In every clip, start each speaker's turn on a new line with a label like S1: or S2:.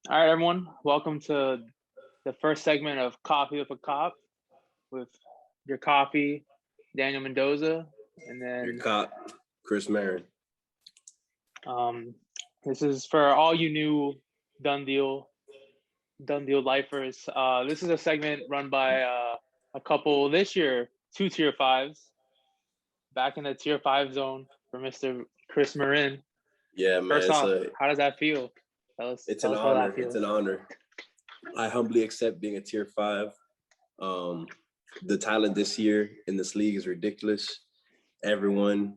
S1: All right, everyone. Welcome to the first segment of Coffee with a Cop with your coffee, Daniel Mendoza, and
S2: Your
S1: then
S2: cop, Chris Marin.
S1: um, this is for all you new done deal, done deal lifers. This is a segment run by a couple this year, two tier fives, back in the tier five zone for Mr. Chris Marin.
S2: Yeah, man.
S1: First off, how does that feel? Tell us,
S2: It's
S1: tell
S2: an
S1: us how that
S2: honor. It's
S1: feels.
S2: an honor. I humbly accept being a tier five. The talent this year in this league is ridiculous. Everyone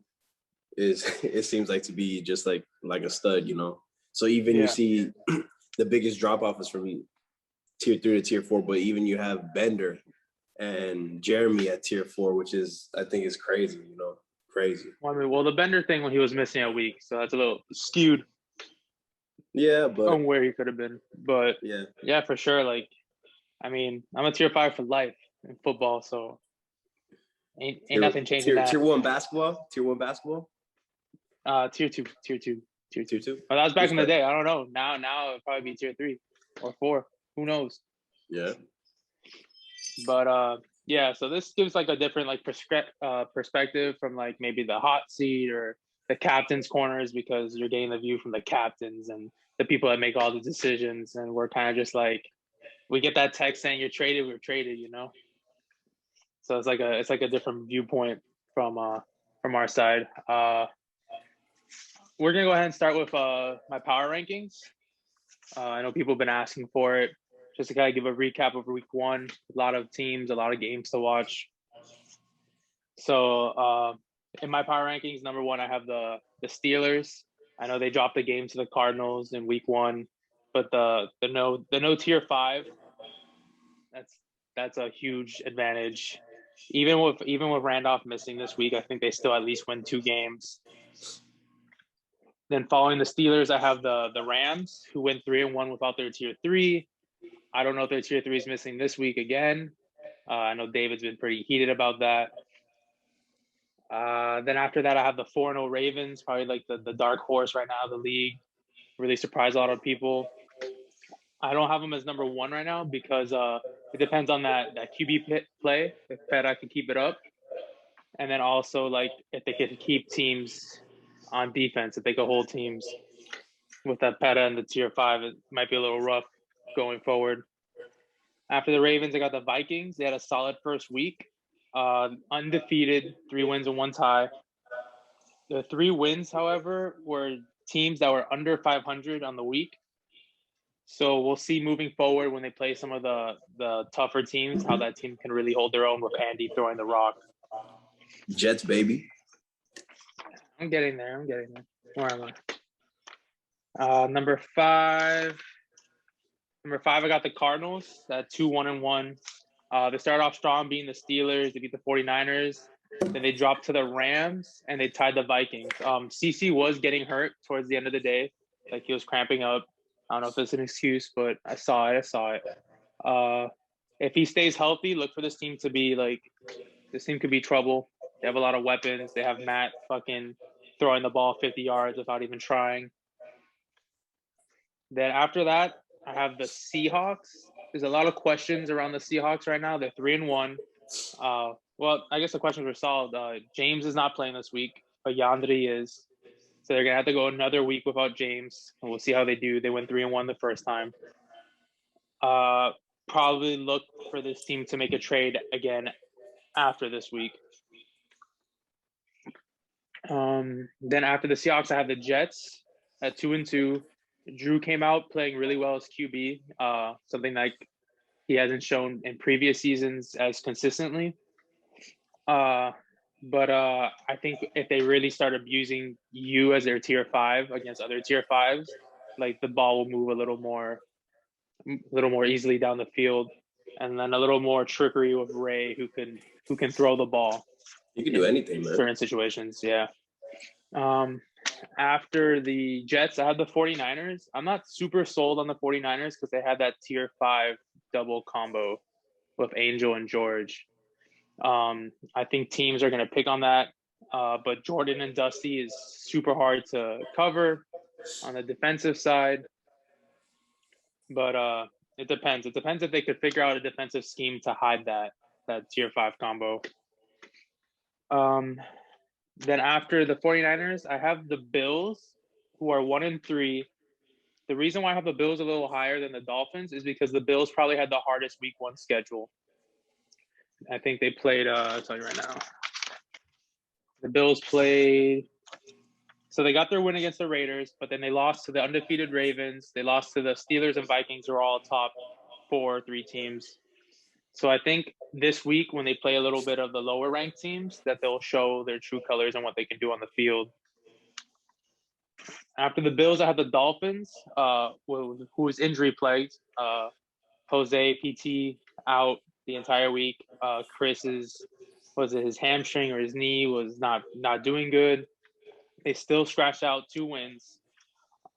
S2: is. It seems like to be just like a stud, you know. So even you
S1: Yeah.
S2: see the biggest drop off is from tier 3 to tier 4, but even you have Bender and Jeremy at tier 4, which is I think is crazy. You know, crazy.
S1: Well, the Bender thing when he was missing a week, so that's a little skewed
S2: Yeah, but
S1: on where he could have been. But
S2: yeah.
S1: yeah, for sure. Like, I mean, I'm a tier five for life in football, so ain't
S2: Tier
S1: nothing changing
S2: tier
S1: that.
S2: tier one basketball. Tier one basketball.
S1: Tier two, tier two, tier
S2: Tier
S1: two.
S2: two.
S1: But that was back in the
S2: Respect.
S1: day. I don't know. Now it'll probably be tier three or four. Who knows?
S2: Yeah.
S1: But yeah. So this gives like a different like perspective from like maybe the hot seat or the captain's corners because you're getting the view from the captains and the people that make all the decisions, and we're kind of just like we get that text saying you're traded, we're traded, you know. So it's like a different viewpoint from our side. We're gonna go ahead and start with my power rankings. I know people have been asking for it. Just to kind of give a recap of week one, a lot of teams, a lot of games to watch. So in my power rankings, number one, I have the Steelers. I know they dropped the game to the Cardinals in week one, but the no tier five, that's that's a huge advantage. Even with Randolph missing this week, I think they still at least win two games. Then following the Steelers, I have the Rams, who went 3-1 without their tier three. I don't know if their tier three is missing this week again. I know David's been pretty heated about that. Then after that, I have the 4-0 Ravens, probably like the dark horse right now of the league. Really surprised a lot of people. I don't have them as number one right now because it depends on that QB play, if Peta can keep it up. And then also like if they can keep teams on defense, if they can hold teams with that Peta and the tier five, it might be a little rough going forward. After the Ravens, I got the Vikings. They had a solid first week, undefeated, 3 wins and one tie. The 3 wins, however, were teams that were under 500 on the week. So we'll see moving forward when they play some of the tougher teams, how that team can really hold their own with Andy throwing the rock.
S2: Jets, baby.
S1: I'm getting there. Where am I? Number five, I got the Cardinals at 2-1-1. They started off strong, beating the Steelers. They beat the 49ers. Then they dropped to the Rams, and they tied the Vikings. CC was getting hurt towards the end of the day. Like, he was cramping up. I don't know if it's an excuse, but I saw it. If he stays healthy, look for this team to be like – this team could be trouble. They have a lot of weapons. They have Matt fucking throwing the ball 50 yards without even trying. Then after that, I have the Seahawks. There's a lot of questions around the Seahawks right now. They're 3-1. Well, I guess the questions were solved. James is not playing this week, but Yandri is. So they're gonna have to go another week without James, and we'll see how they do. They went 3-1 the first time. Probably look for this team to make a trade again after this week. Then after the Seahawks, I have the Jets at 2-2. Drew came out playing really well as QB, something like he hasn't shown in previous seasons as consistently. But I think if they really start abusing you as their tier five against other tier fives, like the ball will move a little more easily down the field, and then a little more trickery with Ray, who can throw the ball
S2: You can do
S1: in
S2: anything, man.
S1: certain situations. Yeah. After the Jets, I have the 49ers. I'm not super sold on the 49ers because they had that tier five double combo with Angel and George. I think teams are going to pick on that. But Jordan and Dusty is super hard to cover on the defensive side. but it depends. It depends if they could figure out a defensive scheme to hide that tier 5 combo. Then after the 49ers, I have the Bills, who are 1-3. The reason why I have the Bills a little higher than the Dolphins is because the Bills probably had the hardest week 1 schedule. I think they played, I'll tell you right now. The Bills played, so they got their win against the Raiders, but then they lost to the undefeated Ravens. They lost to the Steelers and Vikings, who are all top 3 teams. So I think this week, when they play a little bit of the lower ranked teams, that they'll show their true colors and what they can do on the field. After the Bills, I have the Dolphins, who is injury plagued. Jose PT out the entire week. Was it his hamstring or his knee was not doing good. They still scratched out 2 wins.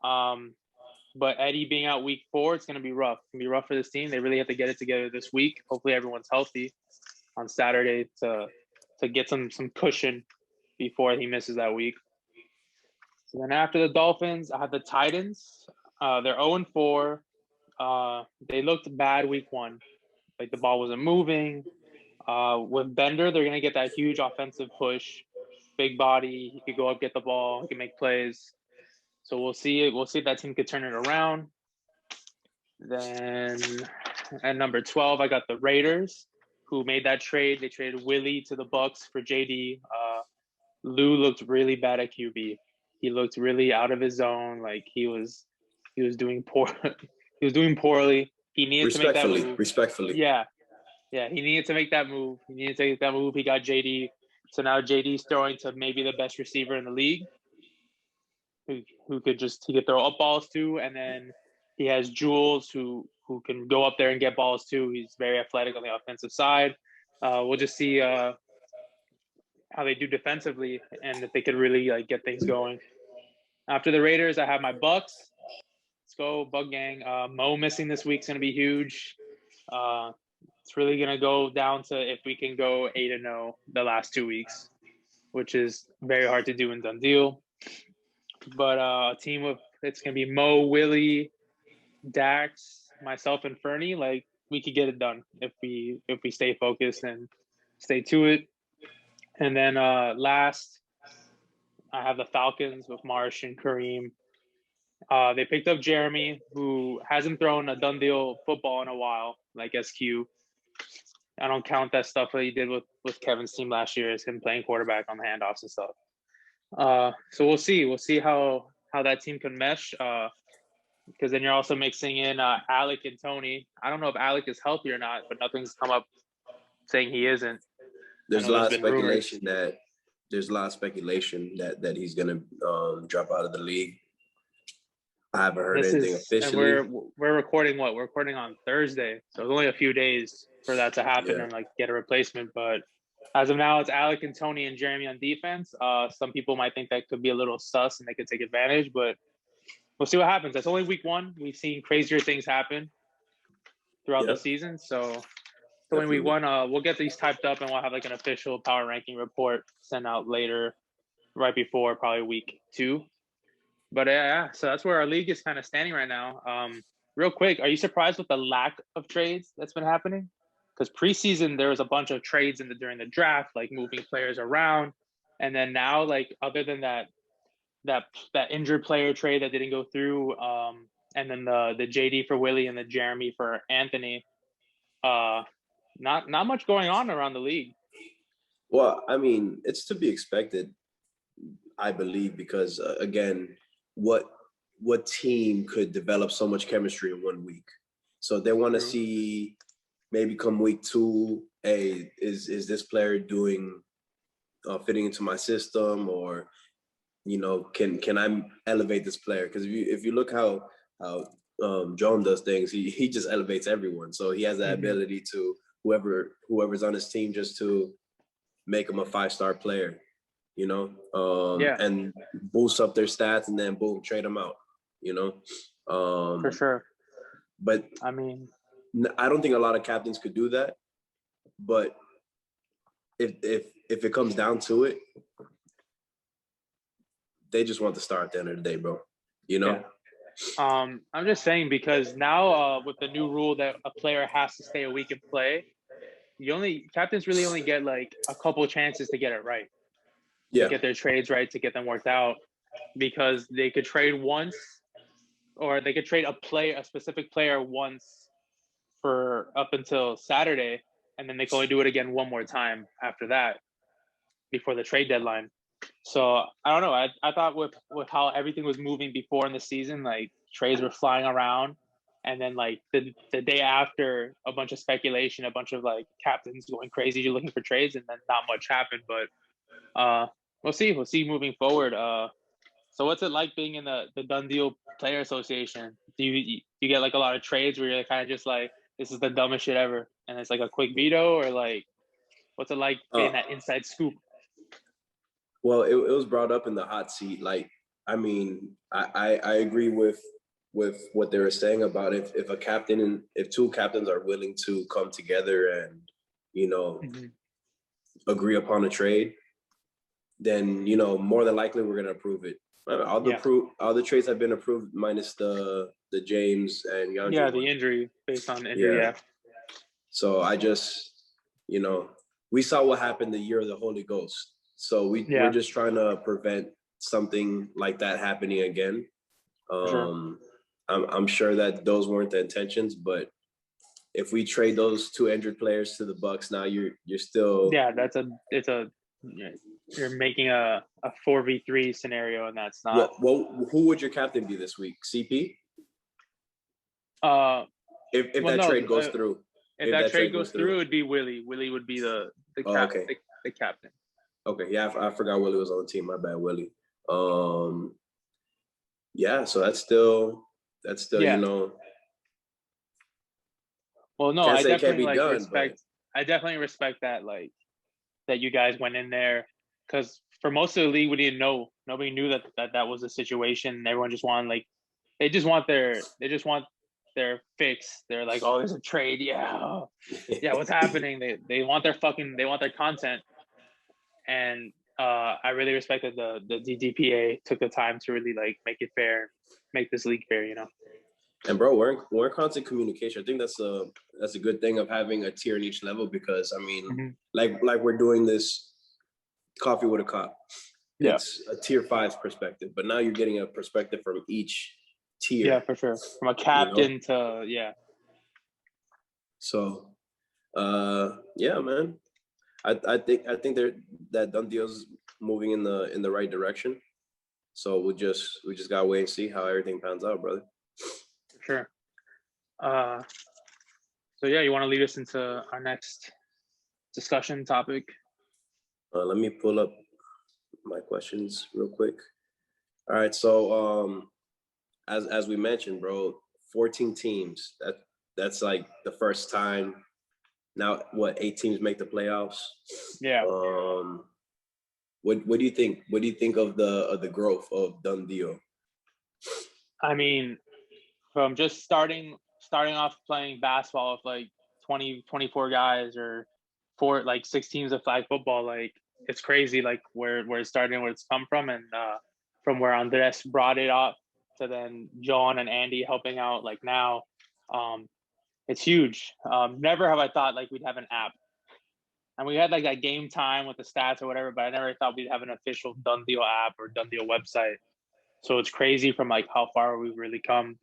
S1: But Eddie being out week 4, it's going to be rough. It's going to be rough for this team. They really have to get it together this week. Hopefully everyone's healthy on Saturday to get some cushion before he misses that week. So then after the Dolphins, I have the Titans. They're 0-4. They looked bad week 1. Like the ball wasn't moving. With Bender, they're going to get that huge offensive push. Big body. He could go up, get the ball. He can make plays. So we'll see. We'll see if that team could turn it around. Then at number 12, I got the Raiders, who made that trade. They traded Willie to the Bucks for JD. Lou looked really bad at QB. He looked really out of his zone. Like he was doing poor. He was doing poorly. He needed to make that move.
S2: Respectfully.
S1: Yeah. He needed to make that move. He got JD. So now JD's throwing to maybe the best receiver in the league, who could throw up balls to, and then he has Jules who can go up there and get balls too. He's very athletic on the offensive side. We'll just see how they do defensively and if they could really get things going. After the Raiders, I have my Bucks. Let's go, Bug Gang. Mo missing this week's going to be huge. It's really going to go down to if we can go 8-0 the last 2 weeks, which is very hard to do in Done Deal. But a team of it's going to be Mo, Willie, Dax, myself, and Fernie. Like we could get it done if we stay focused and stay to it. And then last, I have the Falcons with Marsh and Kareem. They picked up Jeremy, who hasn't thrown a Done Deal football in a while, like SQ. I don't count that stuff that he did with Kevin's team last year as him playing quarterback on the handoffs and stuff. So we'll see. We'll see how that team can mesh. Because then you're also mixing in Alec and Tony. I don't know if Alec is healthy or not, but nothing's come up saying he isn't.
S2: There's a lot of speculation that he's gonna drop out of the league. I haven't heard anything officially.
S1: And we're recording what? We're recording on Thursday, so it's only a few days for that to happen and get a replacement. But as of now, it's Alec and Tony and Jeremy on defense. Some people might think that could be a little sus and they could take advantage, but we'll see what happens. That's only week 1. We've seen crazier things happen throughout the season. So it's only week 1. We'll get these typed up and we'll have an official power ranking report sent out later, right before probably week 2. But so that's where our league is kind of standing right now. Real quick, are you surprised with the lack of trades that's been happening? Because preseason, there was a bunch of trades during the draft, moving players around. And then now, other than that injured player trade that didn't go through, and then the JD for Willie and the Jeremy for Anthony, not much going on around the league.
S2: Well, I mean, it's to be expected, I believe, because again, what team could develop so much chemistry in 1 week? So they want to see maybe come week 2, hey, is this player doing fitting into my system, or can I elevate this player? Because if you look how John does things, he just elevates everyone. So he has that ability to whoever's on his team just to make him a 5-star player, and boost up their stats, and then boom, trade them out,
S1: For sure.
S2: But
S1: I mean,
S2: I don't think a lot of captains could do that. But if it comes down to it, they just want the star at the end of the day, bro.
S1: I'm just saying because now with the new rule that a player has to stay a week and play, captains really only get like a couple chances to get it right, to
S2: Yeah.
S1: get their trades right, to get them worked out, because they could trade once, or they could trade a specific player once for up until Saturday, and then they can only do it again one more time after that before the trade deadline. So I don't know. I thought with how everything was moving before in the season, like trades were flying around, and then like the day after, a bunch of speculation, a bunch of like captains going crazy looking for trades, and then not much happened. But we'll see. We'll see moving forward. So what's it like being in the Done Deal Player Association? Do you get like a lot of trades where you're kind of just like, this is the dumbest shit ever, and it's like a quick veto, or like what's it like getting
S2: Uh,
S1: that inside scoop?
S2: well, it was brought up in the hot seat. Like, I mean, I agree with what they were saying about if a captain and if two captains are willing to come together and you know
S1: Mm-hmm.
S2: agree upon a trade, then more than likely we're gonna approve it.
S1: Yeah.
S2: All the trades have been approved minus the James and Yandre
S1: Yeah, the
S2: one.
S1: injury, based on the injury.
S2: Yeah.
S1: Yeah,
S2: So I just, we saw what happened the year of the Holy Ghost. So we're
S1: yeah,
S2: just trying to prevent something like that happening again.
S1: for sure.
S2: I'm sure that those weren't the intentions, but if we trade those two injured players to the Bucks, now you're still.
S1: Yeah, you're making a 4v3 scenario, and that's not.
S2: Well, who would your captain be this week? CP?
S1: Uh,
S2: If
S1: well,
S2: that
S1: no.
S2: trade goes through.
S1: If
S2: If
S1: that
S2: that
S1: trade
S2: trade
S1: goes
S2: goes
S1: through,
S2: through.
S1: it'd be Willie. Willie would be
S2: Oh, okay.
S1: the captain.
S2: Okay. Yeah, I forgot Willie was on the team. My bad, Willie. Yeah, so that's still,
S1: Yeah. Well, no,
S2: can't say it can't be done, but
S1: I definitely respect that, like, that you guys went in there, because for most of the league, we didn't know. Nobody knew that was the situation. Everyone just wanted, like, they just want their fix. They're like, oh, there's a trade. Yeah, yeah. What's happening? They want their content. And I really respect that the DDPA took the time to really like make it fair, make this league fair.
S2: and bro, we're in constant communication. I think that's a good thing of having a tier in each level because I mean,
S1: Mm-hmm.
S2: like we're doing this coffee with a cop.
S1: Yeah,
S2: It's a tier 5's perspective, but now you're getting a perspective from each
S1: yeah,
S2: tier,
S1: for sure. From a
S2: you know?
S1: captain to yeah,
S2: So yeah, man. I think that Done Deal's moving in the right direction. So we just gotta wait and see how everything pans out, brother.
S1: for sure. Uh, so yeah, you want to lead us into our next discussion topic?
S2: Let me pull up my questions real quick. All right, so as we mentioned, bro, 14 teams. That's like the first time. Now, what 8 teams make the playoffs?
S1: Yeah,
S2: What do you think? What do you think of the growth of Done Deal?
S1: I mean, from just starting off playing basketball with like 20, 24 guys, or like 6 teams of flag football, like it's crazy, like where it's starting, where it's come from, and from where Andres brought it up to then John and Andy helping out, like now, um, it's huge. Never have I thought like we'd have an app, and we had like that game time with the stats or whatever, but I never thought we'd have an official Done Deal app or Done Deal website. So it's crazy from like how far we've really come,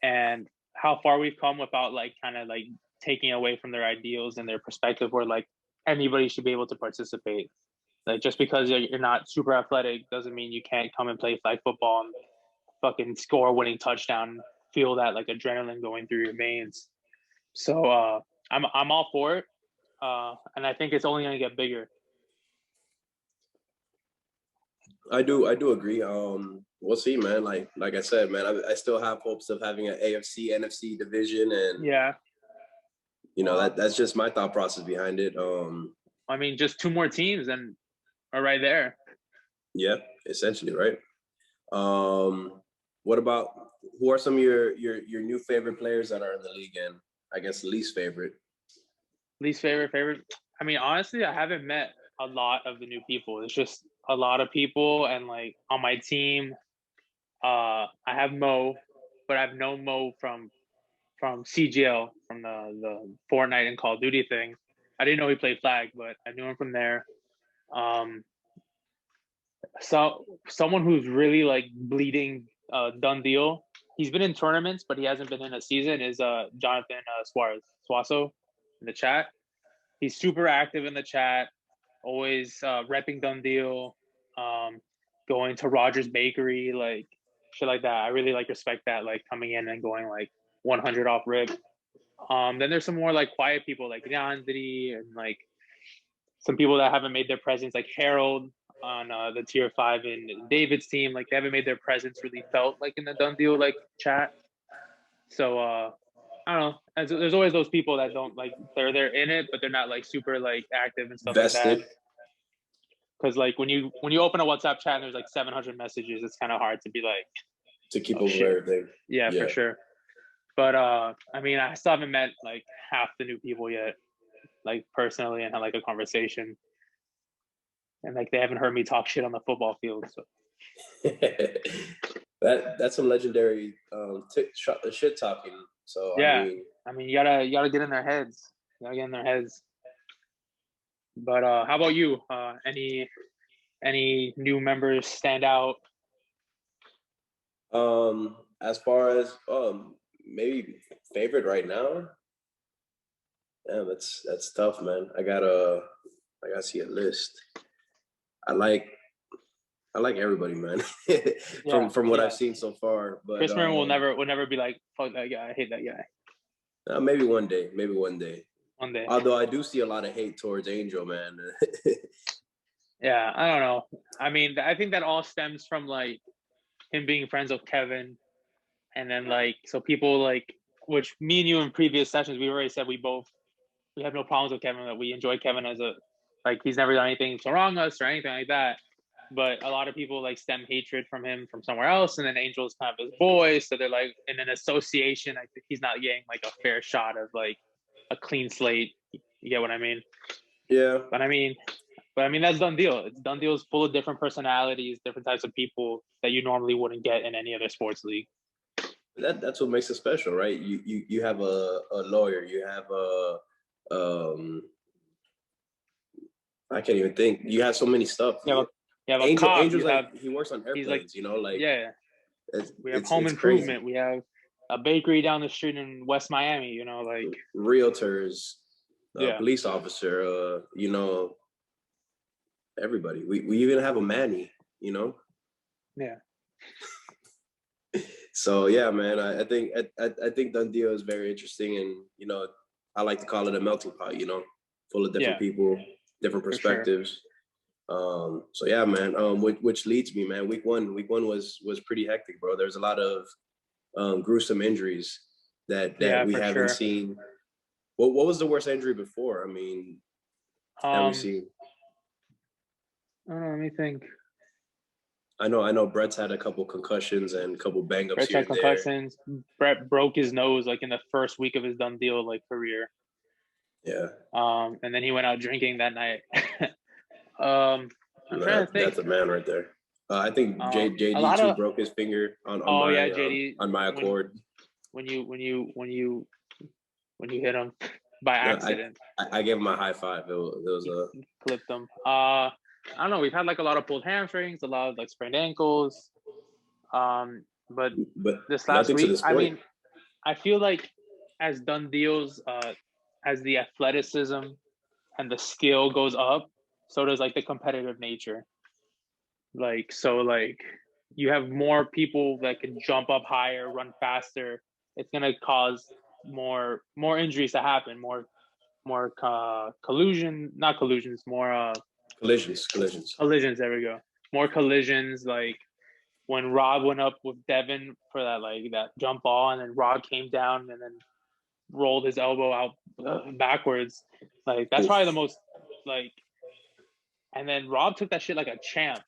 S1: and how far we've come without like kind of like taking away from their ideals and their perspective, where like anybody should be able to participate. Like, just because you're not super athletic doesn't mean you can't come and play flag football and fucking score a winning touchdown, feel that like adrenaline going through your veins. So I'm all for it, and I think it's only going to get bigger.
S2: I do agree. We'll see, man. Like I said, man, I still have hopes of having an AFC NFC division, and
S1: Yeah.
S2: that's just my thought process behind it.
S1: I mean, just 2 more teams and are right there.
S2: Yeah, essentially, right? What about who are some of your new favorite players that are in the league, and I guess least favorite?
S1: Least favorite. I mean, honestly, I haven't met a lot of the new people. It's just a lot of people, and like on my team, I have Mo. but I've known Mo from CGL, from the Fortnite and Call of Duty thing. I didn't know he played flag, but I knew him from there. So someone who's really like bleeding done deal. He's been in tournaments, but he hasn't been in a season. Is Jonathan Suazo in the chat. He's super active in the chat, always repping done deal, going to Rogers Bakery, like shit like that. I really like respect that, like coming in and going like 100 off rip. Then there's some more like quiet people like Leandri and like some people that haven't made their presence, like Harold on the tier 5 in David's team. Like they haven't made their presence really felt like in the done deal like chat. So I don't know. And so there's always those people that don't like they're in it, but they're not like super like active and stuff
S2: Vested.
S1: like that. Because like when you open a WhatsApp chat and there's like 700 messages, it's kind of hard to be like
S2: to keep up with everything.
S1: Yeah, for sure. But I mean, I still haven't met like half the new people yet, like personally, and had like a conversation. And like they haven't heard me talk shit on the football field. So
S2: that's some legendary shit talking. So
S1: yeah, I mean, you gotta get in their heads. You gotta get in their heads. But how about you? Any new members stand out?
S2: As far as maybe favorite right now. Yeah, that's tough, man. I gotta see a list. I like everybody, man. from what I've seen so far. But
S1: Chris Marin will never be like, fuck that guy, I hate that guy.
S2: Maybe one day. One day.
S1: One day.
S2: Although I do see a lot of hate towards Angel, man.
S1: Yeah, I don't know. I mean, I think that all stems from like him being friends with Kevin, and then like so people like, which me and you in previous sessions we already said we have no problems with Kevin, that we enjoy Kevin as a like he's never done anything to wrong us or anything like that. But a lot of people like stem hatred from him from somewhere else, and then Angel's kind of his boy, so they're like in an association. I think he's not getting like a fair shot of like a clean slate. You get what I mean?
S2: Yeah.
S1: But I mean that's done deal. It's done deal is full of different personalities, different types of people that you normally wouldn't get in any other sports league.
S2: That's what makes it special, right? You have a lawyer, you have a I can't even think. You have so many stuff.
S1: You have a cop.
S2: Angel's like he works on airplanes,
S1: like,
S2: you know, like
S1: yeah. We have home improvement. Crazy. We have a bakery down the street in West Miami, you know, like
S2: realtors, police officer, you know, everybody. We even have a Manny, you know.
S1: Yeah.
S2: So yeah, man, I think Done Deal is very interesting, and you know, I like to call it a melting pot, you know, full of different people, different perspectives. Sure. So yeah, man. Which leads me, man. Week one was pretty hectic, bro. There's a lot of gruesome injuries that we haven't seen. What was the worst injury before? I mean, that we've seen.
S1: I don't know. Let me think.
S2: I know Brett's had a couple concussions and a couple bang-ups.
S1: Brett's had concussions. Brett broke his nose like in the first week of his done deal like career.
S2: Yeah.
S1: And then he went out drinking that night. I'm trying to think.
S2: That's a man right there. I think JD too broke his finger on JD on my accord.
S1: When you hit him by accident.
S2: I gave him a high five. It was a
S1: clipped him. I don't know. We've had like a lot of pulled hamstrings, a lot of like sprained ankles. But this last week, I mean, I feel like as done deals, as the athleticism and the skill goes up, so does like the competitive nature. Like, so like you have more people that can jump up higher, run faster. It's gonna cause more injuries to happen, more collisions. There we go. More collisions. Like when Rob went up with Devin for that jump ball, and then Rob came down and then rolled his elbow out backwards. Like that's probably the most like. And then Rob took that shit like a champ.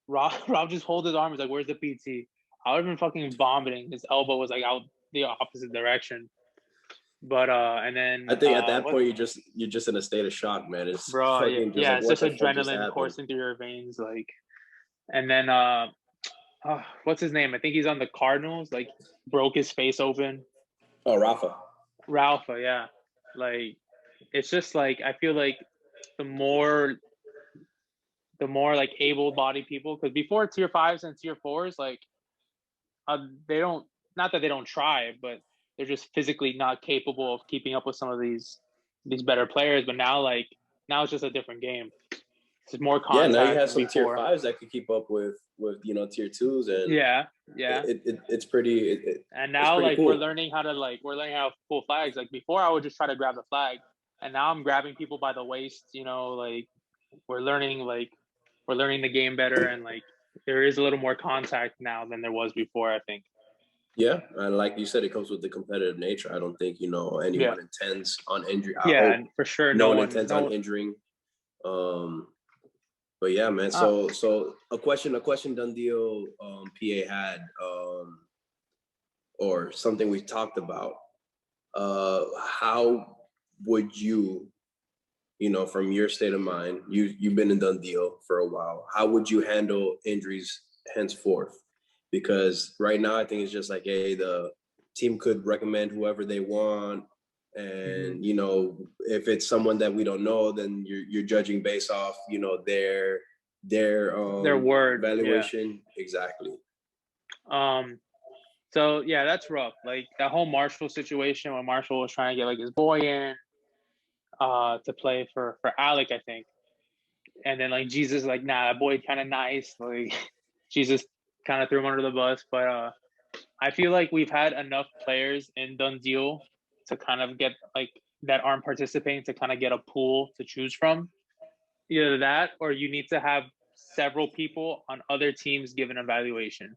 S1: Rob just hold his arm. He's like, "Where's the PT?" I would have been fucking vomiting. His elbow was like out the opposite direction. But and then
S2: I think at that point you're just in a state of shock, man. It's
S1: it's just adrenaline coursing through your veins, like. And then what's his name? I think he's on the Cardinals. Like broke his face open.
S2: Oh, Rafa.
S1: Ralpha, yeah. Like it's just like I feel like the more like able-bodied people, because before tier fives and tier fours, like they don't, not that they don't try, but they're just physically not capable of keeping up with some of these better players. But now, like now, it's just a different game. It's more
S2: Yeah, now you
S1: contact
S2: have
S1: than
S2: some tier
S1: before.
S2: fives that could keep up with tier twos, and
S1: Yeah, yeah.
S2: it's pretty
S1: And
S2: it's
S1: now,
S2: pretty
S1: like
S2: cool.
S1: we're learning how to pull flags. Like before, I would just try to grab the flag, and now I'm grabbing people by the waist. Like we're learning like we're learning the game better, and like there is a little more contact now than there was before, I think.
S2: Yeah, and like you said, it comes with the competitive nature. I don't think
S1: Yeah,
S2: anyone intends on injury. I
S1: yeah,
S2: hope
S1: and for sure,
S2: no
S1: no
S2: one
S1: one,
S2: intends on
S1: no.
S2: injuring. Um, but yeah, man.
S1: Uh,
S2: So a question Done Deal PA had or something we talked about. How would you, from your state of mind, you've been in Done Deal for a while. How would you handle injuries henceforth? Because right now I think it's just like, hey, the team could recommend whoever they want,
S1: mhm.
S2: and if it's someone that we don't know, then you're judging based off their
S1: Their word, yeah.
S2: evaluation. Exactly.
S1: Um, so yeah, that's rough. Like that whole Marshall situation when Marshall was trying to get like his boy in, to play for Alec, I think. And then like Jesus, like, nah, that boy kind of nice. Like Jesus kind of threw him under the bus. But I feel like we've had enough players in Done Deal to kind of get like that aren't participating to kind of get a pool to choose from. Either that, or you need to have several people on other teams give an evaluation.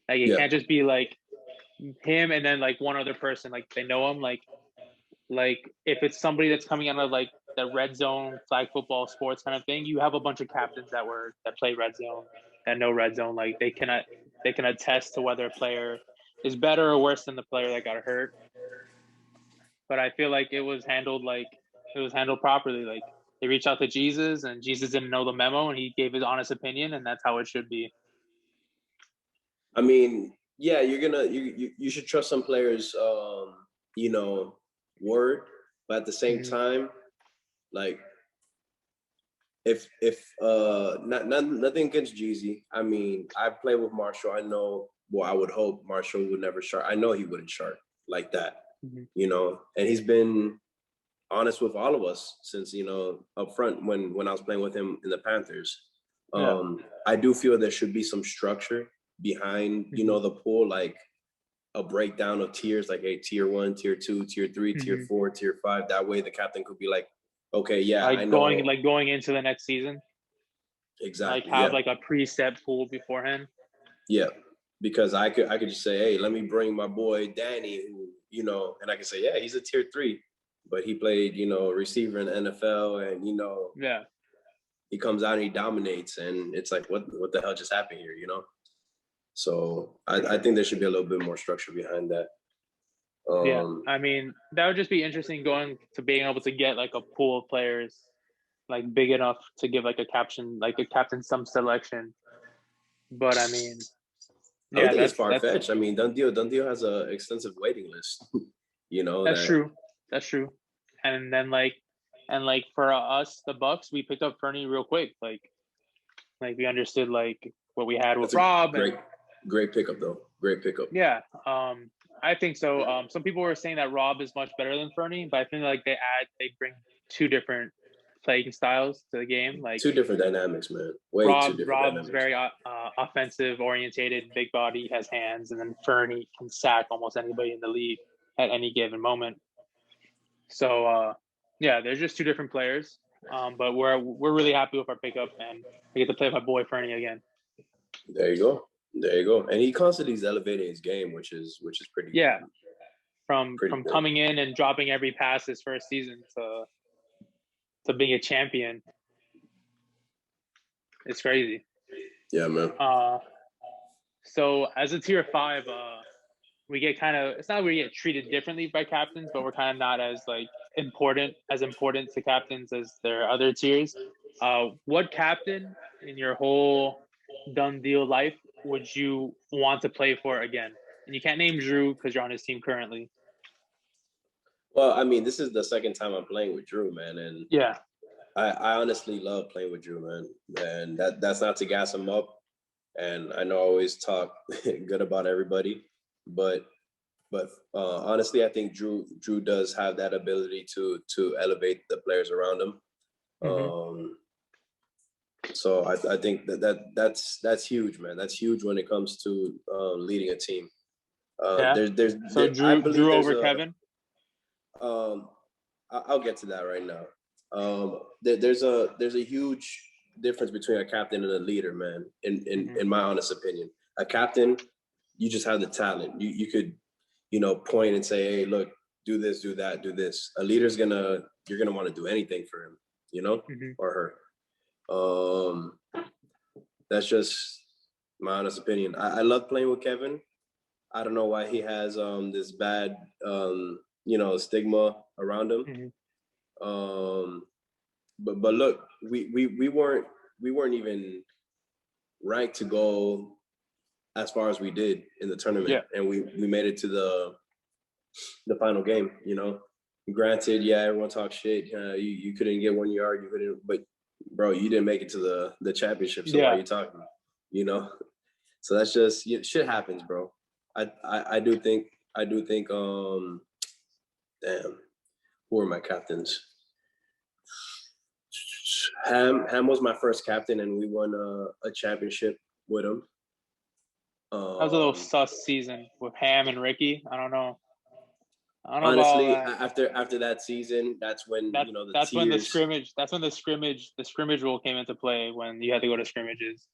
S1: Like it
S2: Yeah.
S1: can't just be like him and then like one other person, like they know him. Like if it's somebody that's coming out of like the red zone flag football sports kind of thing, you have a bunch of captains that play red zone, that know red zone. Like they can attest to whether a player is better or worse than the player that got hurt. But I feel like it was handled properly. Like they reached out to Jesus, and Jesus didn't know the memo, and he gave his honest opinion, and that's how it should be.
S2: I mean, yeah, you should trust some players, word, but at the same
S1: Mm-hmm.
S2: time, like if nothing against Jeezy. I mean, I play with Marshall. I know. Well, I would hope Marshall would never shark. I know he wouldn't shark like that,
S1: Mm-hmm.
S2: And he's been honest with all of us since up front when I was playing with him in the Panthers.
S1: Yeah.
S2: I do feel there should be some structure behind
S1: Mm-hmm.
S2: the pool, like a breakdown of tiers, like a tier 1, tier 2, tier 3, tier
S1: Mm-hmm.
S2: 4, tier 5. That way the captain could be like, okay, yeah, I know.
S1: Like going into the next season, like
S2: Exactly.
S1: have
S2: Yeah.
S1: like a preset pool beforehand.
S2: Yeah. Because I could just say, hey, let me bring my boy Danny, who, and I can say, yeah, he's a tier 3, but he played, receiver in the NFL, and
S1: Yeah.
S2: he comes out and he dominates, and it's like, what the hell just happened here? So I think there should be a little bit more structure behind that.
S1: Yeah.
S2: Um,
S1: I mean, that would just be interesting going to being able to get like a pool of players like big enough to give like a captain some selection. But I mean,
S2: I don't
S1: yeah,
S2: think it's far
S1: that's
S2: fetched. I mean, Dundee has an extensive waiting list.
S1: that's
S2: That
S1: true. That's true. And then like for us, the Bucks, we picked up Fernie real quick. Like we understood like what we had with
S2: that's a
S1: Rob, and
S2: great pickup though. Great pickup.
S1: yeah, I think so. Some people were saying that Rob is much better than Fernie, but I think like they bring two different playing styles to the game. Like
S2: Two different dynamics, man. Way two different
S1: Rob's
S2: dynamics.
S1: very offensive orientated, big body, has hands, and then Fernie can sack almost anybody in the league at any given moment. So yeah, they're just two different players. But we're really happy with our pickup, and we get to play with my boy Fernie again.
S2: There you go. There you go. And he constantly is elevating his game, which is
S1: Yeah, from
S2: pretty good.
S1: coming in and dropping every pass his first season to being a champion. It's crazy.
S2: Yeah, man.
S1: So as a tier 5, we get kind of, it's not we get treated differently by captains, but we're kind of not as like important to captains as their other tiers. What captain in your whole Done Deal life would you want to play for again? And you can't name Drew because you're on his team currently.
S2: Well, I mean, this is the second time I'm playing with Drew, man, and
S1: Yeah.
S2: I honestly love playing with Drew, man. And that's not to gas him up. And I know I always talk good about everybody, but honestly, I think Drew does have that ability to elevate the players around him.
S1: Mm-hmm.
S2: So I think that's huge, man. That's huge when it comes to leading a team.
S1: Yeah. So
S2: I
S1: Drew
S2: believe there's
S1: over
S2: a
S1: Kevin.
S2: I'll get to that right now. There's a huge difference between a captain and a leader, man. In my honest opinion, a captain, you just have the talent. You could, point and say, hey, look, do this, do that, do this. A leader's you're gonna want to do anything for him,
S1: Mm-hmm.
S2: or her. That's just my honest opinion. I love playing with Kevin. I don't know why he has this bad stigma around him.
S1: Mm-hmm.
S2: But look, we weren't even ranked to go as far as we did in the tournament, and we made it to the final game. Granted, yeah, everyone talks shit. You couldn't get 1 yard, you couldn't, but bro, you didn't make it to the championship. So why are you talking? So that's just shit happens, bro. I do think damn, who are my captains? Ham was my first captain, and we won a championship with him.
S1: That was a little sus season with Ham and Ricky. I don't know
S2: Honestly,
S1: about that.
S2: after that season, that's when
S1: that's when the scrimmage rule came into play, when you had to go to scrimmages.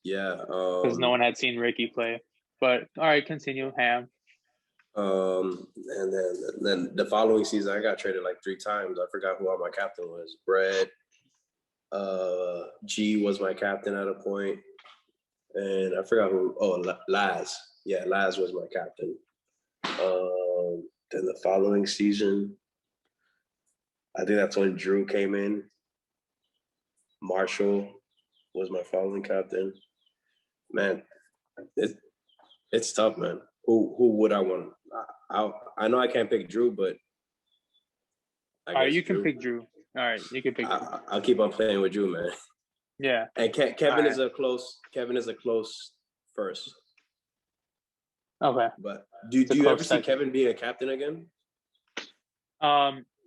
S2: Yeah,
S1: because no one had seen Ricky play. But all right, continue, Ham.
S2: And then the following season, I got traded like 3 times. I forgot who all my captain was. Brett, G was my captain at a point, and I forgot who. Oh, Laz. Yeah, Laz was my captain. Then the following season, I think that's when Drew came in. Marshall was my following captain. Man, it's tough, man. Who would I want? I know I can't pick Drew, but
S1: all right, you can pick Drew. All right, you can pick Drew.
S2: I'll keep on playing with Drew, man.
S1: Yeah.
S2: And Kevin is a close first.
S1: Okay.
S2: But do you ever see Kevin being a captain again?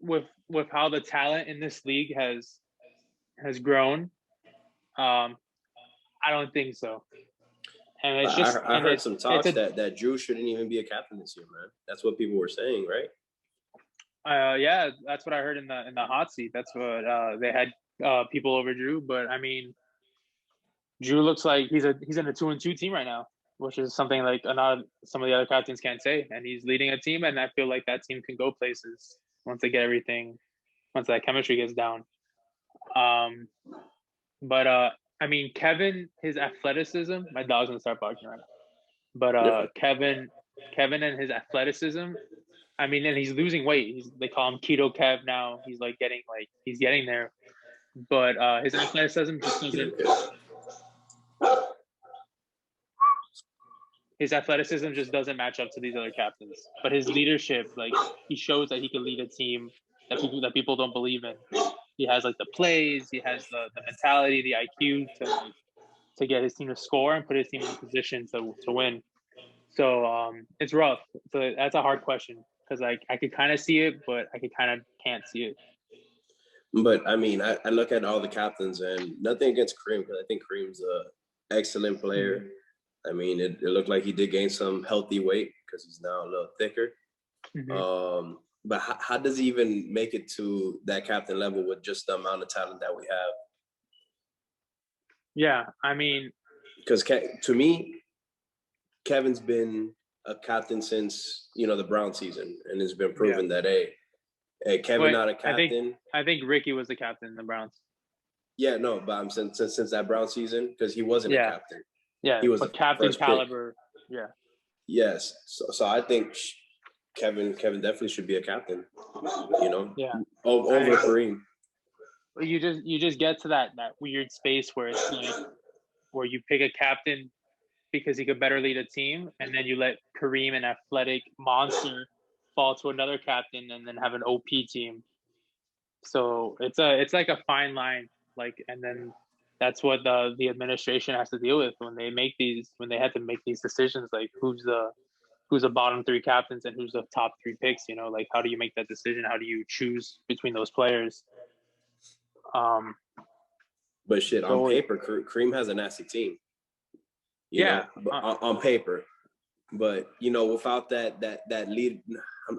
S1: With how the talent in this league has grown, I don't think so. And it's just
S2: I heard some talks that Drew shouldn't even be a captain this year, man. That's what people were saying, right?
S1: Yeah, that's what I heard in the hot seat. That's what they had people over Drew. But I mean, Drew looks like he's in a 2-2 team right now, which is something like some of the other captains can't say. And he's leading a team, and I feel like that team can go places once they get everything, once that chemistry gets down. But I mean, Kevin, his athleticism, my dog's gonna start barking right now. But Kevin and his athleticism, I mean, and he's losing weight. They call him Keto Kev now. He's he's getting there. But his athleticism just doesn't. His athleticism just doesn't match up to these other captains. But his leadership, he shows that he can lead a team that people don't believe in. He has the plays, he has the mentality, the IQ to get his team to score and put his team in a position to win. So it's rough. So that's a hard question because I could kind of see it, but I can't see it.
S2: But I mean, I look at all the captains, and nothing against Kareem, because I think Kareem's an excellent player. Mm-hmm. I mean, it looked like he did gain some healthy weight because he's now a little thicker. Mm-hmm. But how does he even make it to that captain level with just the amount of talent that we have?
S1: Yeah, I mean,
S2: because to me, Kevin's been a captain since the Brown season, and it's been proven that hey, Kevin not a captain.
S1: I think Ricky was the captain in the Browns.
S2: Yeah, no, but I'm since that Brown season, because he wasn't a captain.
S1: Yeah,
S2: he was
S1: a captain caliber. Pick. Yeah.
S2: Yes, so I think Kevin definitely should be a captain.
S1: Yeah.
S2: Over Kareem.
S1: You just get to that weird space where it's where you pick a captain because he could better lead a team, and then you let Kareem, an athletic monster, fall to another captain, and then have an OP team. So it's like a fine line, like, and then that's what the administration has to deal with when they had to make these decisions, like who's the bottom three captains and who's the top three picks. Like how do you make that decision? How do you choose between those players? Um,
S2: But shit, on
S1: so
S2: paper, Kareem has a nasty team.
S1: yeah,
S2: But on paper, but without that lead,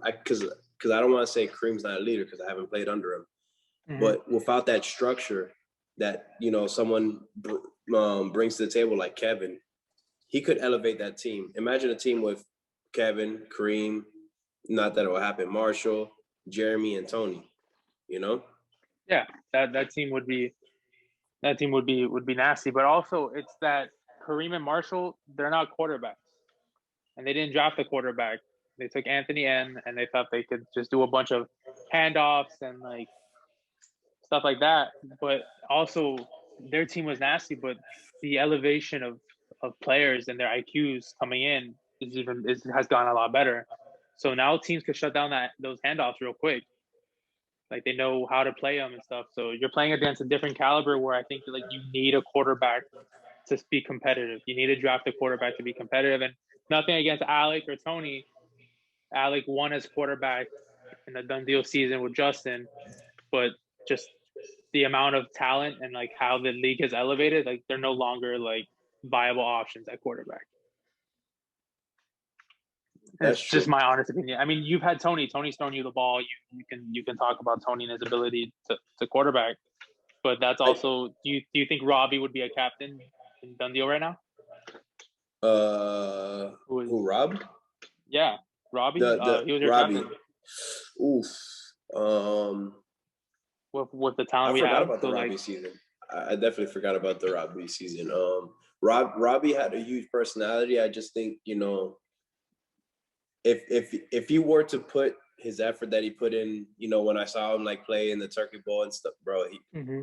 S2: because I don't want to say Kareem's not a leader because I haven't played under him, but without that structure that someone brings to the table like Kevin, he could elevate that team. Imagine a team with Kevin, Kareem, not that it will happen, Marshall, Jeremy, and Tony.
S1: Yeah, that team would be nasty. But also, it's that Kareem and Marshall, they're not quarterbacks, and they didn't draft a quarterback. They took Anthony N, and they thought they could just do a bunch of handoffs and like stuff like that. But also, their team was nasty. But the elevation of players and their IQs coming in has gone a lot better. So now teams can shut down those handoffs real quick. Like they know how to play them and stuff. So you're playing against a different caliber where I think like you need a quarterback to be competitive. You need to draft a quarterback to be competitive. And nothing against Alec or Tony. Alec won as quarterback in the done deal season with Justin, but just the amount of talent and like how the league has elevated, like they're no longer like viable options at quarterback.
S2: That's
S1: It's
S2: true.
S1: just my honest opinion. I mean, you've had Tony. Tony's thrown you the ball. You can talk about Tony and his ability to quarterback, but that's also. Do you think Robbie would be a captain in done deal right now?
S2: Who Rob?
S1: Yeah, Robbie.
S2: The
S1: He was your
S2: Robbie.
S1: captain.
S2: Oof.
S1: With the talent we
S2: forgot
S1: have,
S2: about
S1: so
S2: the Robbie season. I definitely forgot about the Robbie season. Robbie had a huge personality. I just think if you were to put his effort that he put in, when I saw him like play in the Turkey Bowl and stuff, bro,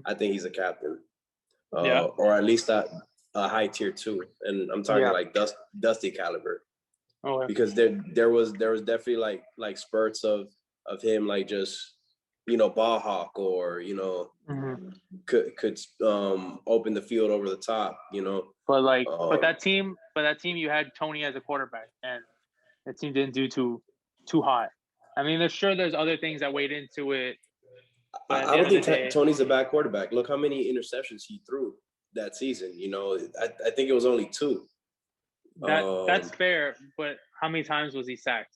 S2: I think he's a captain, or at least a high tier 2, and I'm talking like Dusty caliber, because there was definitely like spurts of him like just ball hawk or could open the field over the top,
S1: but that team you had Tony as a quarterback and that team didn't do too hot. I mean, there's other things that weighed into it. But
S2: I don't think Tony's a bad quarterback. Look how many interceptions he threw that season. I think it was only 2.
S1: That's fair, but how many times was he sacked?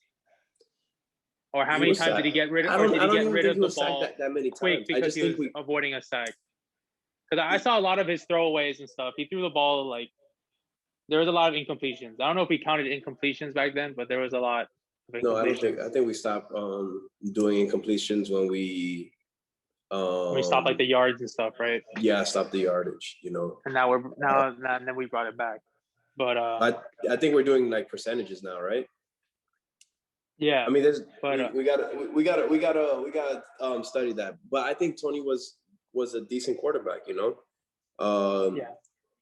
S1: Or how many times did he get rid of? Or did he get rid of the ball
S2: that many
S1: quick
S2: times.
S1: because he was avoiding a sack? Because I saw a lot of his throwaways and stuff. He threw the ball like there was a lot of incompletions. I don't know if we counted incompletions back then, but there was a lot of incompletions.
S2: No, I don't think. I think we stopped doing incompletions when we
S1: stopped like the yards and stuff, right?
S2: Yeah, stop the yardage.
S1: And now and then we brought it back. But
S2: I think we're doing like percentages now, right?
S1: Yeah.
S2: I mean, we gotta study that. But I think Tony was a decent quarterback.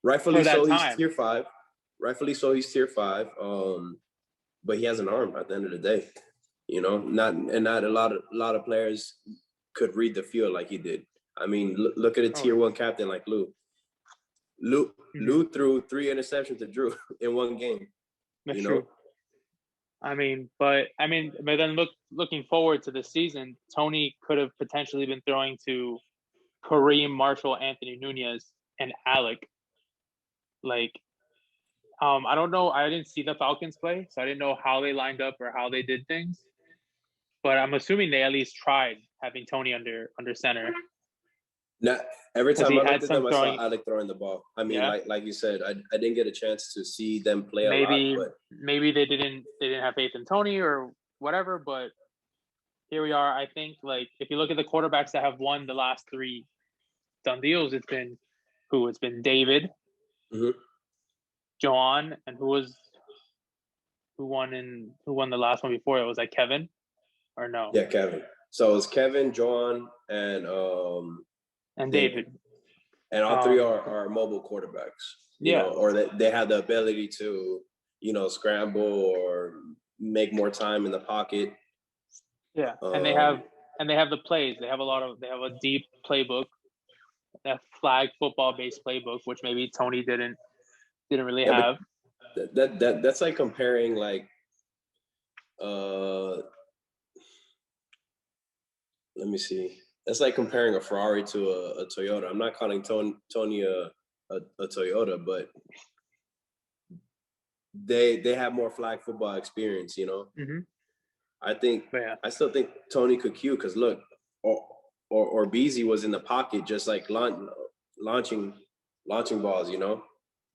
S2: Rightfully so, he's tier 5. Rightfully so, he's tier 5. But he has an arm at the end of the day. Not a lot of players could read the field like he did. I mean, look at a tier 1 captain like Lou. Lou threw 3 interceptions to Drew in one game.
S1: That's true. I mean, but then looking forward to the season, Tony could have potentially been throwing to Kareem, Marshall, Anthony Nunez, and Alec. Like, I don't know. I didn't see the Falcons play, so I didn't know how they lined up or how they did things. But I'm assuming they at least tried having Tony under center.
S2: Now, every time I looked at them, I saw Alec throwing the ball. I mean, like you said, I didn't get a chance to see them play a lot. But
S1: maybe they didn't have faith in Tony or whatever. But here we are. I think like if you look at the quarterbacks that have won the last 3 done deals, it's been David, John, and who won the last one before? It was like Kevin, or no?
S2: Yeah, Kevin. So it was Kevin, John, and
S1: David.
S2: And all 3 are mobile quarterbacks.
S1: Yeah,
S2: or that they have the ability to, scramble or make more time in the pocket.
S1: yeah,
S2: Um,
S1: and they have the plays. They have a deep playbook, that flag football based playbook, which maybe Tony didn't really
S2: yeah, but
S1: have.
S2: that's like comparing like uh let me see. That's like comparing a Ferrari to a Toyota. I'm not calling Tony a Toyota, but they have more flag football experience.
S1: Mm-hmm.
S2: I think
S1: But yeah,
S2: I still think Tony could cue because look, or Beasley was in the pocket just like launching balls.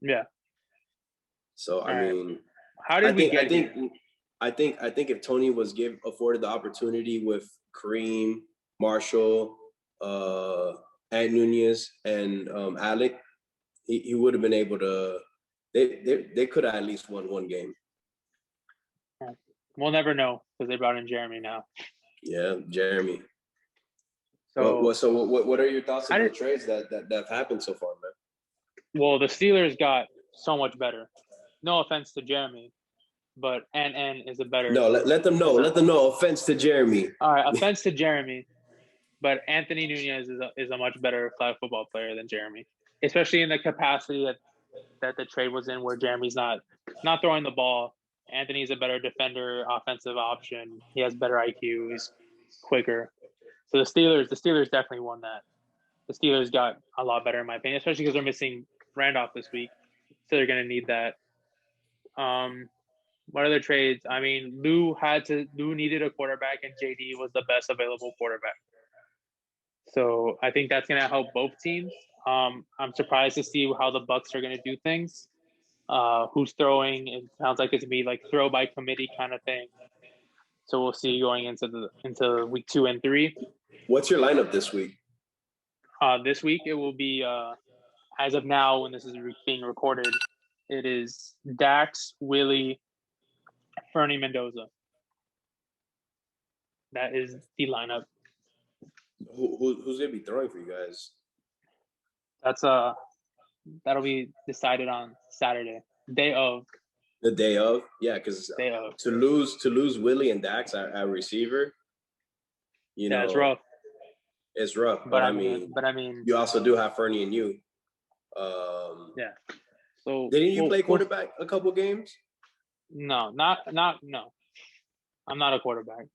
S1: yeah.
S2: So I
S1: All right.
S2: mean,
S1: How
S2: I
S1: did we
S2: think I
S1: get
S2: think
S1: here?
S2: I think if Tony was afforded the opportunity with Kareem, Marshall, uh, Ant Nunez, and Alec, he would have been able to. They could have at least won one game.
S1: We'll never know because they brought in Jeremy now.
S2: Yeah, Jeremy.
S1: So
S2: What are your thoughts
S1: how
S2: of the
S1: did
S2: trades that have happened so far, man?
S1: well the Steelers got so much better. No offense to Jeremy, but N is a better
S2: No, let them know.
S1: is a
S2: Let them know. Offense to Jeremy.
S1: all right. Offense to Jeremy, but Anthony Nunez is a much better flag football player than Jeremy, especially in the capacity that the trade was in, where Jeremy's not throwing the ball. Anthony's a better defender, offensive option. He has better IQ. He's quicker. So the Steelers definitely won that. The Steelers got a lot better in my opinion, especially because they're missing Randolph this week, so they're going to need that. Um, what other trades? I mean, Lou needed a quarterback, and JD was the best available quarterback. So I think that's going to help both teams. I'm surprised to see how the Bucks are going to do things. Who's throwing? It sounds like it's going to be like throw by committee kind of thing. So we'll see going into week 2 and 3.
S2: What's your lineup this week?
S1: This week it will be as of now when this is being recorded. It is Dax, Willie, Fernie Mendoza. That is the lineup.
S2: Who's gonna be throwing for you guys?
S1: That's that'll be decided on Saturday, day of.
S2: The day of, yeah, because
S1: Day of.
S2: to lose Willie and Dax at receiver,
S1: Yeah, it's rough.
S2: it's rough.
S1: But
S2: But
S1: I mean,
S2: you also do have Fernie and you.
S1: yeah. So
S2: Didn't you play quarterback a couple games?
S1: No, no. I'm not a quarterback.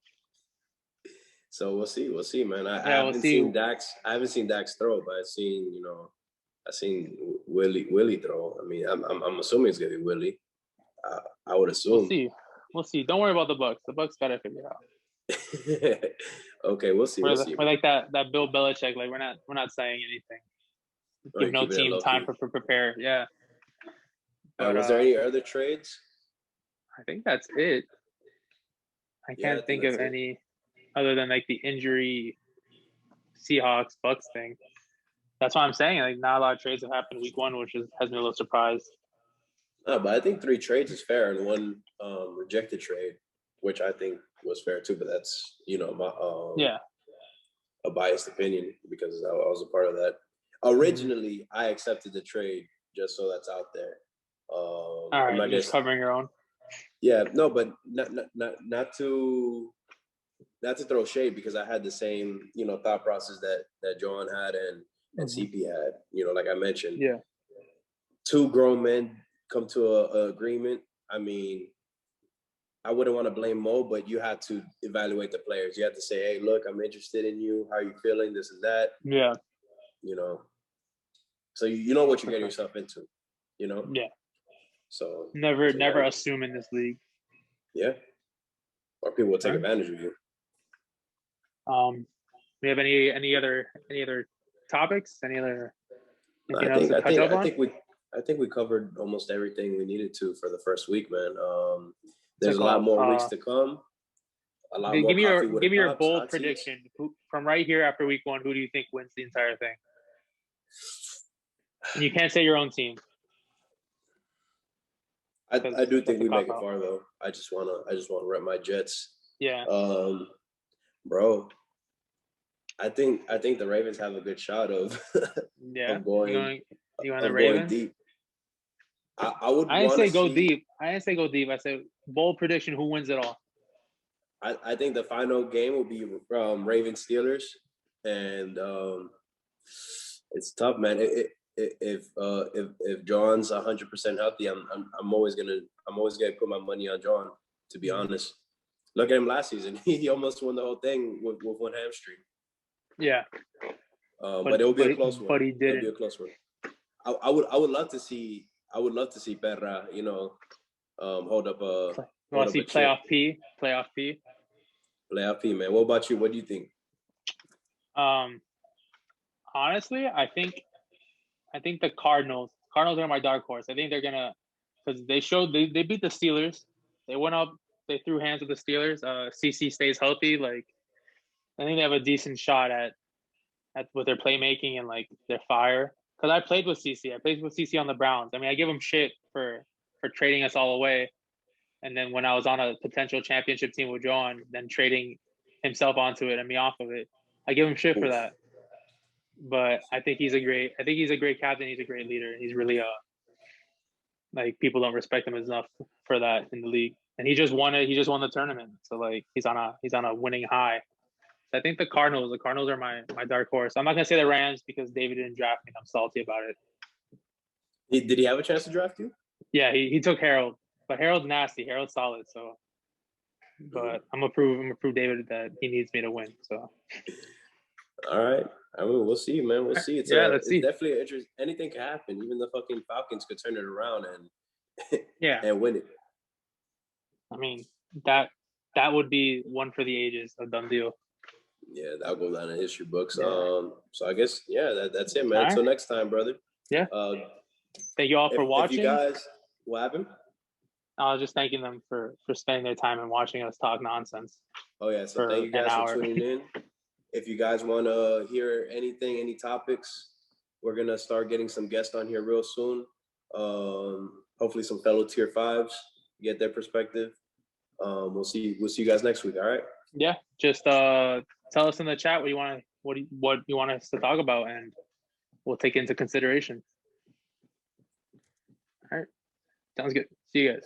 S2: So we'll see. We'll see, man. I
S1: Yeah, we'll
S2: haven't
S1: see.
S2: seen Dax. I haven't seen Dax throw, but I've seen Willie throw. I mean, I'm assuming it's gonna be Willie. I would
S1: We'll
S2: assume.
S1: see. We'll see. Don't worry about the Bucks. The Bucks got to figure it out.
S2: Okay, we'll see.
S1: We're like that Bill Belichick. Like we're not saying anything. Give
S2: You're
S1: no
S2: keeping it
S1: team
S2: low
S1: time
S2: key.
S1: for prepare. Yeah. But
S2: Was there any other trades?
S1: I think that's it. I
S2: Yeah, I
S1: can't
S2: think
S1: think of
S2: that's it.
S1: any other than like the injury Seahawks Bucks thing. That's why I'm saying like not a lot of trades have happened week 1, which has me a little surprised.
S2: No, but I think 3 trades is fair and one rejected trade, which I think was fair too. But that's my a biased opinion because I was a part of that. Originally, I accepted the trade just so that's out there.
S1: All right,
S2: I'm not
S1: just covering your own.
S2: Yeah, no, but not to throw shade because I had the same thought process that John had and CP had. Like I mentioned,
S1: Yeah.
S2: 2 grown men come to a agreement. I mean, I wouldn't want to blame Mo, but you had to evaluate the players. You had to say, hey, look, I'm interested in you. How are you feeling? This and that.
S1: Yeah.
S2: So you know what you're getting yourself into.
S1: Yeah.
S2: So
S1: Never assume in this league.
S2: Yeah. Or people will take advantage of you.
S1: We have any other topics? Anything else to touch up on?
S2: I think we covered almost everything we needed to for the first week, man. There's a lot more weeks to come. A lot more coffee with
S1: give me your
S2: Cops,
S1: bold
S2: hot
S1: prediction.
S2: seats.
S1: From right here after week 1, who do you think wins the entire thing? And you can't say your own team.
S2: I do think we make it far though. I just wanna rep my Jets.
S1: Yeah.
S2: Bro, I think the Ravens have a good shot of
S1: yeah
S2: of going
S1: you want the Ravens
S2: deep. I would
S1: I didn't
S2: want to
S1: say go
S2: see.
S1: deep. I didn't say go deep. I said bold prediction: who wins it all?
S2: I think the final game will be Ravens Steelers, and it's tough, man. If John's 100% healthy, I'm always gonna put my money on John. To be honest, look at him last season. He almost won the whole thing with one hamstring.
S1: Yeah,
S2: but it will be a close one.
S1: But he
S2: It'll be
S1: didn't.
S2: a close one. I would love to see Perra, hold up a
S1: You want to see
S2: chip.
S1: playoff P?
S2: Playoff P, man. What about you? What do you think?
S1: Honestly, I think the Cardinals. Cardinals are my dark horse. I think they're gonna, because they beat the Steelers. They went up. They threw hands with the Steelers. CC stays healthy. Like, I think they have a decent shot at with their playmaking and like their fire. Because I played with CC. I played with CC on the Browns. I mean, I give him shit for trading us all away. And then when I was on a potential championship team with John, then trading himself onto it and me off of it, I give him shit for
S2: Oof.
S1: that. But I think he's a great captain. He's a great leader. He's really like, people don't respect him enough for that in the league. And he just won it. He just won the tournament. So like he's on a winning high. So I think the Cardinals are my dark horse. I'm not gonna say the Rams because David didn't draft me. I'm salty about it.
S2: Did he have a chance to draft you?
S1: Yeah, he took Harold, but Harold's nasty. Harold's solid. So, but I'm gonna prove David that he needs me to win. So.
S2: All right. I mean, we'll see, man. We'll see. It's
S1: let's see.
S2: Definitely interesting. Anything can happen. Even the fucking Falcons could turn it around and and win it.
S1: I mean, that would be one for the ages, a done deal.
S2: Yeah, that'll go down in history books.
S1: Yeah.
S2: So I guess that's it, man. Until next time, brother.
S1: Yeah. Thank you all for watching.
S2: If you guys, what happened?
S1: I was just thanking them for spending their time and watching us talk nonsense.
S2: Oh yeah, so thank you guys for tuning in. If you guys want to hear anything, any topics, we're gonna start getting some guests on here real soon. Hopefully some fellow tier 5s, get their perspective. We'll see you guys next week. All right.
S1: Yeah, just tell us in the chat what you want us to talk about, and we'll take it into consideration. All right, sounds good. See you guys.